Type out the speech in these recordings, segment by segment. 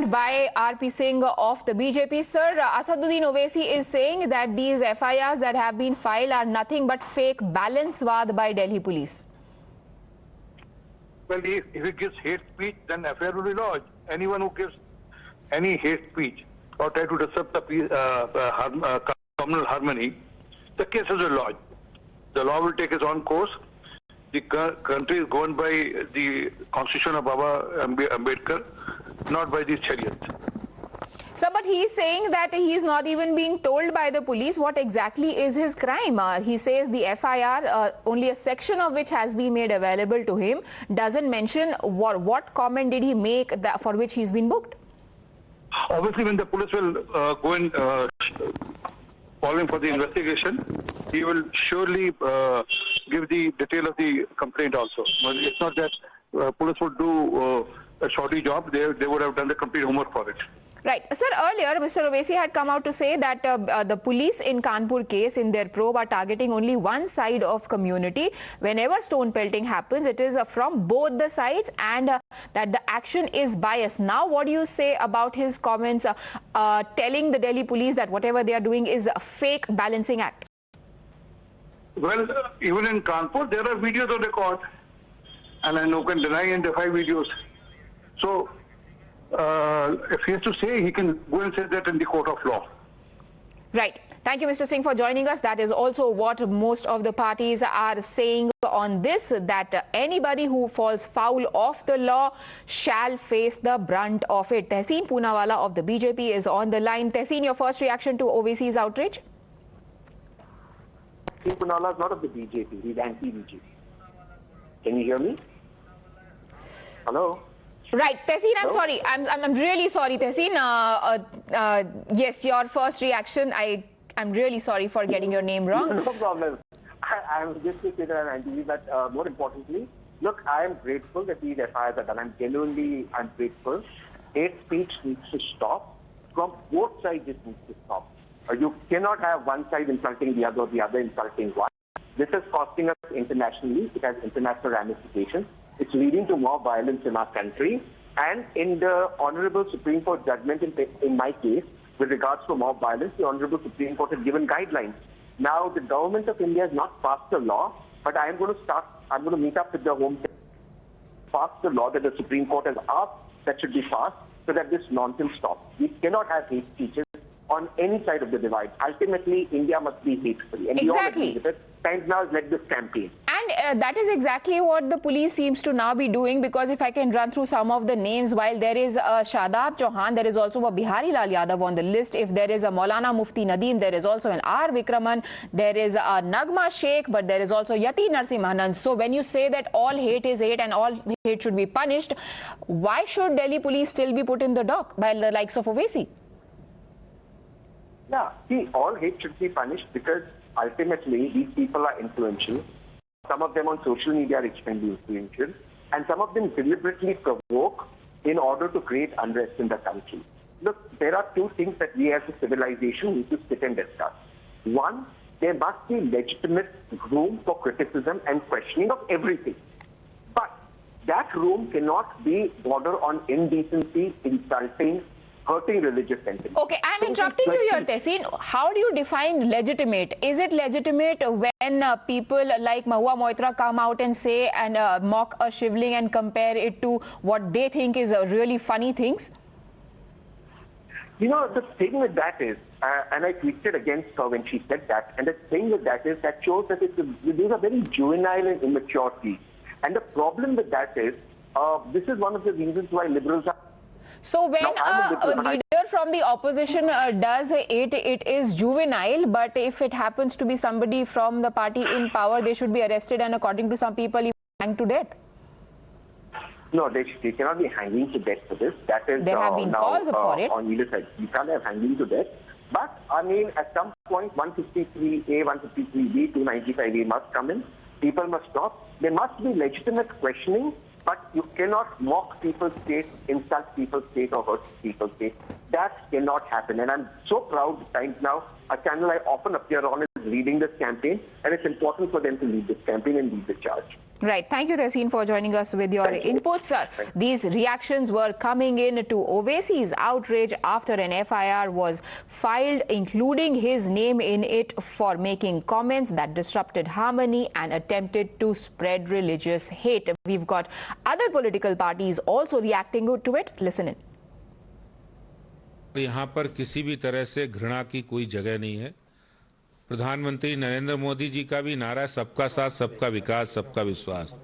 joined by RP Singh of the BJP. Sir, Asaduddin Owaisi is saying that these FIRs that have been filed are nothing but fake balancewad by Delhi police. Well, if he gives hate speech, then FIR will be lodged. Anyone who gives any hate speech or try to disrupt the communal harmony, the cases will lodge. The law will take its own course. The country is governed by the constitution of Baba Ambedkar, not by these chariots. Sir, but he is saying that he is not even being told by the police what exactly is his crime. He says the FIR, only a section of which has been made available to him, doesn't mention what comment did he make for which he's been booked. Obviously, when the police will go and following for the investigation, he will surely give the detail of the complaint also. But it's not that police would do a shoddy job. They would have done the complete homework for it. Right. Sir, earlier Mr. Owaisi had come out to say that the police in Kanpur case in their probe are targeting only one side of community. Whenever stone pelting happens, it is from both the sides, and that the action is biased. Now, what do you say about his comments telling the Delhi police that whatever they are doing is a fake balancing act? Well, even in Kanpur, there are videos on record, and I know can deny and defy videos. So, if he has to say, he can go and say that in the court of law. Right. Thank you, Mr. Singh, for joining us. That is also what most of the parties are saying on this, that anybody who falls foul of the law shall face the brunt of it. Tehseen Poonawala of the BJP is on the line. Tehseen, your first reaction to Owaisi's outrage? Tehseen Poonawala is not of the BJP. He's anti-BJP. Can you hear me? Hello? Right, Tehseen, I'm sorry. I'm really sorry, Tehseen. Yes, your first reaction. I'm really sorry for getting your name wrong. No problem. I'm just to say that I'm anti, but more importantly, look, I am grateful that these FIRs are done. I'm grateful. Hate speech needs to stop. From both sides, it needs to stop. You cannot have one side insulting the other insulting one. This is costing us internationally. It has international ramifications. It's leading to more violence in our country. And in the Honorable Supreme Court judgment, in my case, with regards to mob violence, the Honorable Supreme Court has given guidelines. Now, the government of India has not passed a law, but I'm going to meet up with the Home Secretary, pass the law that the Supreme Court has asked that should be passed so that this nonsense stops. We cannot have hate speeches on any side of the divide. Ultimately, India must be hate-free. And exactly. We all agree with it. Time now is let this campaign. And that is exactly what the police seems to now be doing, because if I can run through some of the names, while there is Shadab Chauhan, there is also a Bihari Lal Yadav on the list. If there is a Maulana Mufti Nadeem, there is also an R. Vikraman, there is a Nagma Sheikh, but there is also Yati Narsinghanand. So when you say that all hate is hate and all hate should be punished, why should Delhi police still be put in the dock by the likes of Owaisi? Yeah, see, all hate should be punished because ultimately these people are influential. Some of them on social media are extremely influential, and some of them deliberately provoke in order to create unrest in the country. Look, there are two things that we as a civilization need to sit and discuss. One, there must be legitimate room for criticism and questioning of everything. But that room cannot be border on indecency, insulting, hurting religious sentiments. Okay, I'm interrupting you here, Tehseen. How do you define legitimate? Is it legitimate when people like Mahua Moitra come out and say and mock a shivling and compare it to what they think is really funny things? You know, the thing with that is, and I tweeted against her when she said that, and the thing with that is that shows that these are very juvenile and immature tweets. And the problem with that is, this is one of the reasons why liberals are... So when a leader from the opposition does it is juvenile, but if it happens to be somebody from the party in power, they should be arrested and according to some people, hanged to death. No, they cannot be hanging to death for this. That is there have been calls for it. On either side. You can't have hanging to death. But, I mean, at some point, 153A, 153B, 295A must come in. People must stop. There must be legitimate questioning. But you cannot mock people's faith, insult people's faith, or hurt people's faith. That cannot happen. And I'm so proud at times now, a channel I often appear on is leading this campaign. And it's important for them to lead this campaign and lead the charge. Right. Thank you, Tehseen, for joining us with your inputs. These reactions were coming in to Owaisi's outrage after an FIR was filed, including his name in it for making comments that disrupted harmony and attempted to spread religious hate. We've got other political parties also reacting to it. Listen in. यहाँ पर किसी भी तरह से घृणा की कोई जगह नहीं है। प्रधानमंत्री नरेंद्र मोदी जी का भी नारा सबका साथ, सबका विकास, सबका विश्वास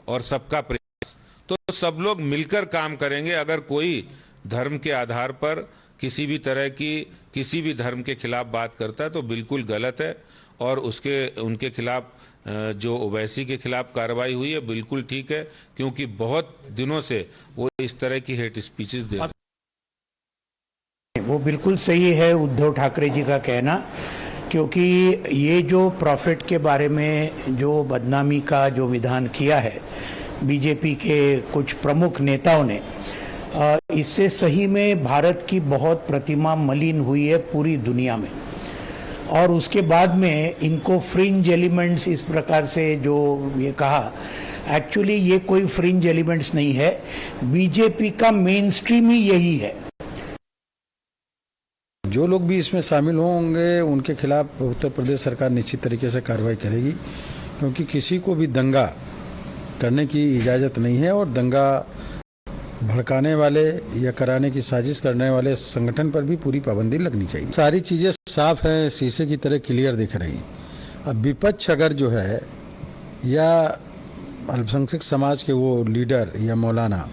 और सबका प्रयास। तो सब लोग मिलकर काम करेंगे। अगर कोई धर्म के आधार पर किसी भी तरह की किसी भी धर्म के खिलाफ बात करता है तो बिल्कुल गलत है, और उनके खिलाफ जो ओवैसी के खिलाफ कार्रवाई हुई है बिल्कुल ठीक है, क्योंकि बहुत दिनों से वो इस तरह की हेट स्पीचेस दे रहे हैं। वो बिल्कुल सही है उद्धव ठाकरे जी का कहना, क्योंकि ये जो प्रॉफिट के बारे में जो बदनामी का जो विधान किया है बीजेपी के कुछ प्रमुख नेताओं ने, इससे सही में भारत की बहुत प्रतिमा मलिन हुई है पूरी दुनिया में। और उसके बाद में इनको फ्रिंज एलिमेंट्स इस प्रकार से जो ये कहा, एक्चुअली ये कोई फ्रिंज एलिमेंट्स नहीं है, बीजेपी का मेन स्ट्रीम ही यही है। जो लोग भी इसमें शामिल होंगे उनके खिलाफ उत्तर प्रदेश सरकार निश्चित तरीके से कार्रवाई करेगी, क्योंकि किसी को भी दंगा करने की इजाज़त नहीं है और दंगा भड़काने वाले या कराने की साजिश करने वाले संगठन पर भी पूरी पाबंदी लगनी चाहिए। सारी चीज़ें साफ हैं, शीशे की तरह क्लियर दिख रही। अब विपक्ष अगर जो है या अल्पसंख्यक समाज के वो लीडर या मौलाना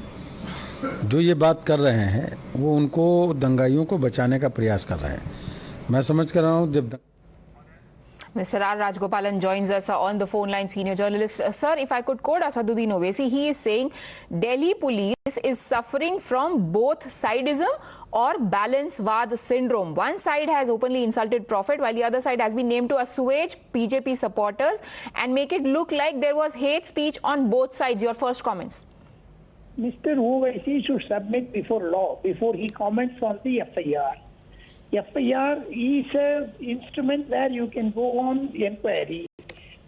जो ये बात कर रहे हैं वो उनको दंगाइयों को बचाने का प्रयास कर रहे हैं। मैं समझ कर रहा हूँ जब Mr. R. Rajgopalan joins us on the phone line, senior journalist. Sir, if I could quote Asaduddin Owaisi, he is saying Delhi police is suffering from both sidism or balancewad syndrome. One side has openly insulted Prophet, while the other side has been named to assuage BJP supporters and make it look like there was hate speech on both sides. Your first comments. Mr. Owaisi should submit before law before he comments on the FIR. FIR is an instrument where you can go on inquiry.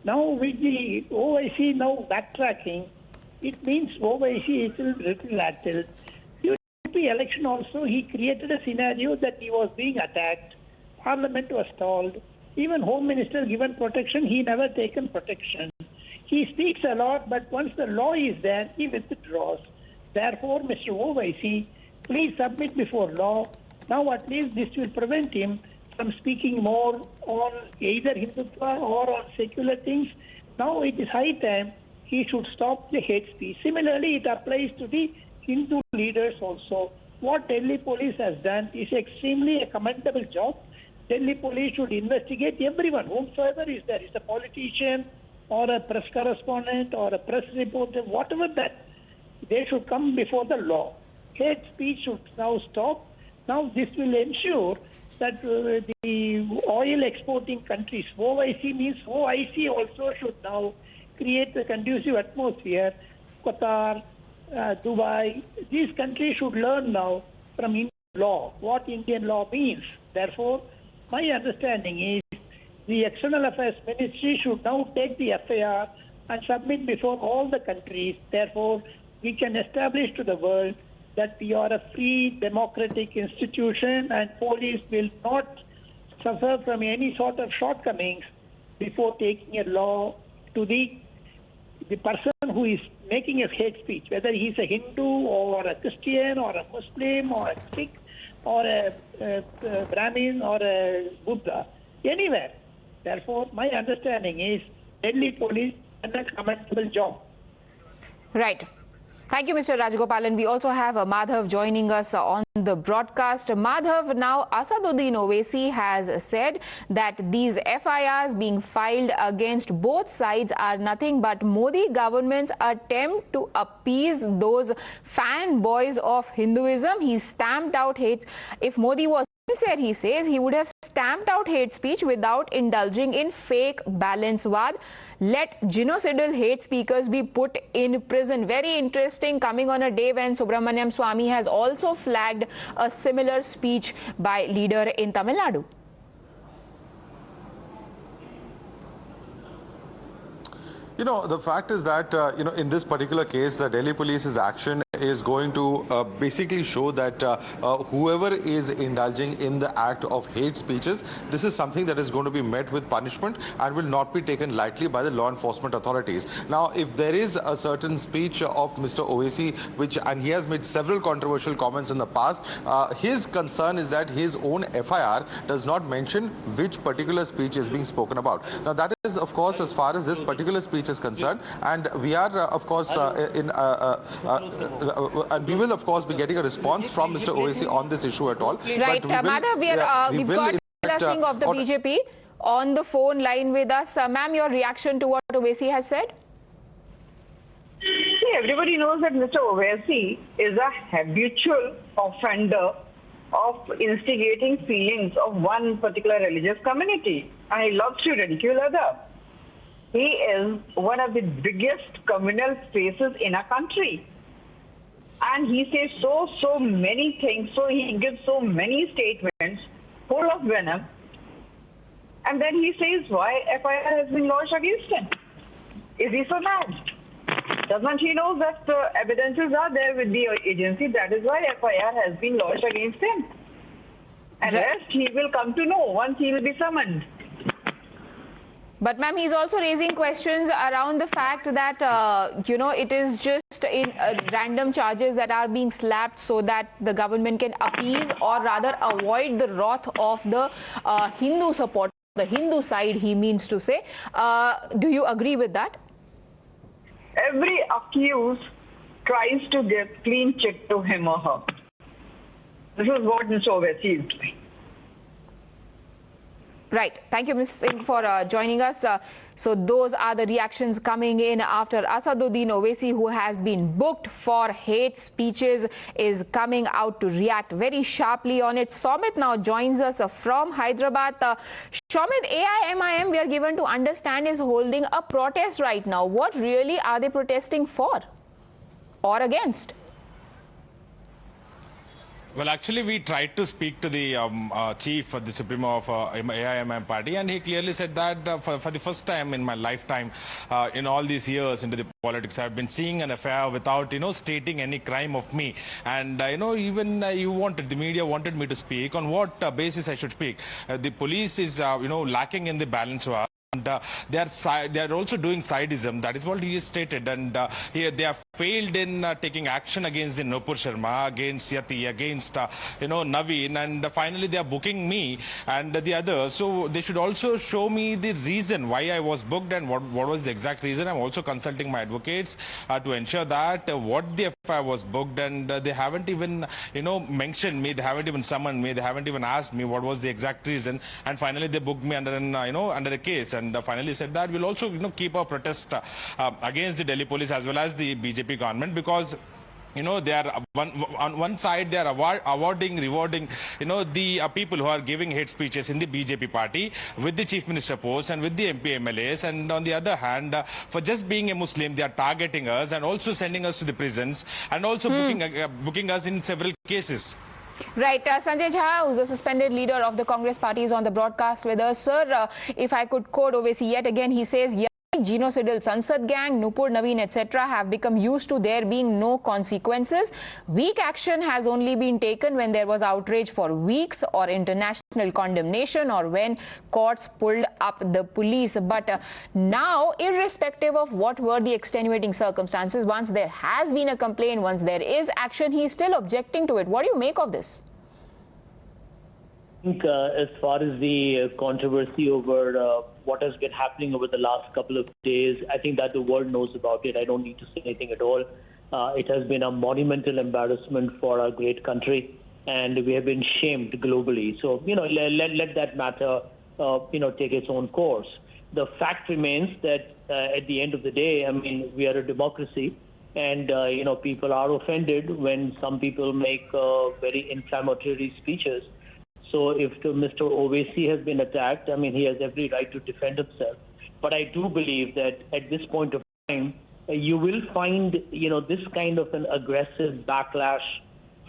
Now with the Owaisi now backtracking, it means Owaisi is a little rattled. During the election also, he created a scenario that he was being attacked. Parliament was stalled. Even Home Minister given protection, he never taken protection. He speaks a lot, but once the law is there, he withdraws. Therefore, Mr. Owaisi, please submit before law. Now at least this will prevent him from speaking more on either Hindutva or on secular things. Now it is high time he should stop the hate speech. Similarly, it applies to the Hindu leaders also. What Delhi police has done is extremely a commendable job. Delhi police should investigate everyone, whomsoever is there, is a politician or a press correspondent or a press reporter, whatever that, they should come before the law. Hate speech should now stop. Now this will ensure that the oil exporting countries, OIC means OIC also should now create a conducive atmosphere. Qatar, Dubai, these countries should learn now from Indian law, what Indian law means. Therefore, my understanding is the External Affairs Ministry should now take the FIR and submit before all the countries. Therefore, we can establish to the world that we are a free democratic institution and police will not suffer from any sort of shortcomings before taking a law to the person who is making a hate speech, whether he's a Hindu or a Christian or a Muslim or a Sikh or a Brahmin or a Buddha, anywhere. Therefore, my understanding is Delhi police done a commendable job. Right. Thank you, Mr. Rajgopalan. We also have Madhav joining us on the broadcast. Madhav, now Asaduddin Owaisi has said that these FIRs being filed against both sides are nothing but Modi government's attempt to appease those fanboys of Hinduism. He stamped out hate. If Modi was sincere, he says, he would have stamped out hate speech without indulging in fake balancewad. Let genocidal hate speakers be put in prison. Very interesting, coming on a day when Subramaniam Swamy has also flagged a similar speech by leader in Tamil Nadu. The fact is that, in this particular case, the Delhi police's action is going to basically show that whoever is indulging in the act of hate speeches, this is something that is going to be met with punishment and will not be taken lightly by the law enforcement authorities. Now, if there is a certain speech of Mr. Owaisi, and he has made several controversial comments in the past, his concern is that his own FIR does not mention which particular speech is being spoken about. Now, that is, of course, as far as this particular speech is concerned, and we are, of course, and we will, of course, be getting a response from Mr. Owaisi on this issue at all. Right, Madhav, we've got Yati Singh of the BJP on the phone line with us. Ma'am, your reaction to what Owaisi has said? See, everybody knows that Mr. Owaisi is a habitual offender of instigating feelings of one particular religious community, and he loves to ridicule others. He is one of the biggest communal faces in our country. And he says so many things, so he gives so many statements full of venom. And then he says why FIR has been lodged against him. Is he so mad? Doesn't he know that the evidences are there with the agency? That is why FIR has been lodged against him. And rest he will come to know once he will be summoned. But ma'am, he's also raising questions around the fact that, it is just in random charges that are being slapped so that the government can appease or rather avoid the wrath of the Hindu support, the Hindu side, he means to say. Do you agree with that? Every accused tries to give clean chit to him or her. This is what Mr. Owaisi is doing. Right. Thank you, Ms. Singh, for joining us. So those are the reactions coming in after Asaduddin Owaisi, who has been booked for hate speeches, is coming out to react very sharply on it. Somit now joins us from Hyderabad. Somit, AIMIM, we are given to understand, is holding a protest right now. What really are they protesting for or against? Well, actually, we tried to speak to the chief, the supremo of AIMIM party, and he clearly said that for the first time in my lifetime, in all these years into the politics, I've been seeing an affair without, stating any crime of me. And, even the media wanted me to speak. On what basis I should speak? The police is, lacking in the balance. And they are also doing sadism. That is what he has stated. And they have failed in taking action against the Nupur Sharma, against Yati, against Naveen, and finally they are booking me and the others. So they should also show me the reason why I was booked and what was the exact reason. I'm also consulting my advocates to ensure that what the FIR was booked, and they haven't even mentioned me, they haven't even summoned me, they haven't even asked me what was the exact reason, and finally they booked me under an under a case. And finally said that we'll also keep our protest against the Delhi police as well as the BJP government, because they are on one side they are rewarding the people who are giving hate speeches in the BJP party with the chief minister post and with the MP MLAs, and on the other hand for just being a Muslim they are targeting us and also sending us to the prisons and also booking us in several cases. Right. Sanjay Jha, who's the suspended leader of the Congress party, is on the broadcast with us. Sir, if I could quote Owaisi yet again, he says, genocidal Sansad gang, Nupur, Naveen, etc. have become used to there being no consequences. Weak action has only been taken when there was outrage for weeks or international condemnation or when courts pulled up the police. But now, irrespective of what were the extenuating circumstances, once there has been a complaint, once there is action, he is still objecting to it. What do you make of this? I think as far as the controversy over what has been happening over the last couple of days, I think that the world knows about it. I don't need to say anything at all. It has been a monumental embarrassment for our great country, and we have been shamed globally. So, let that matter, take its own course. The fact remains that at the end of the day, we are a democracy, and, people are offended when some people make very inflammatory speeches. So if Mr. Owaisi has been attacked, he has every right to defend himself. But I do believe that at this point of time, you will find, this kind of an aggressive backlash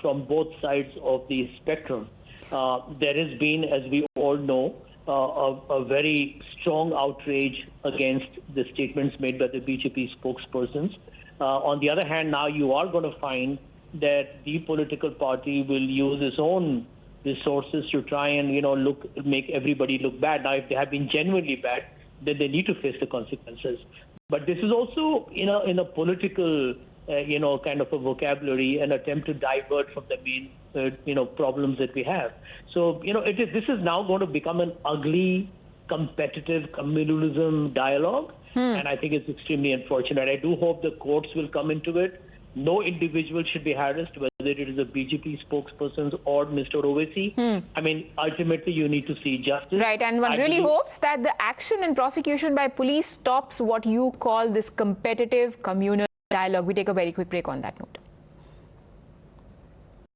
from both sides of the spectrum. There has been, as we all know, a very strong outrage against the statements made by the BJP spokespersons. On the other hand, now you are going to find that the political party will use its own resources to try and make everybody look bad. Now, if they have been genuinely bad, then they need to face the consequences. But this is also in a political kind of a vocabulary, an attempt to divert from the main problems that we have. So this is now going to become an ugly, competitive communalism dialogue, and I think it's extremely unfortunate. I do hope the courts will come into it. No individual should be harassed, whether it is a BJP spokesperson or Mr. Owaisi. I mean, ultimately, you need to see justice. Right, and one really hopes that the action and prosecution by police stops what you call this competitive communal dialogue. We take a very quick break on that note.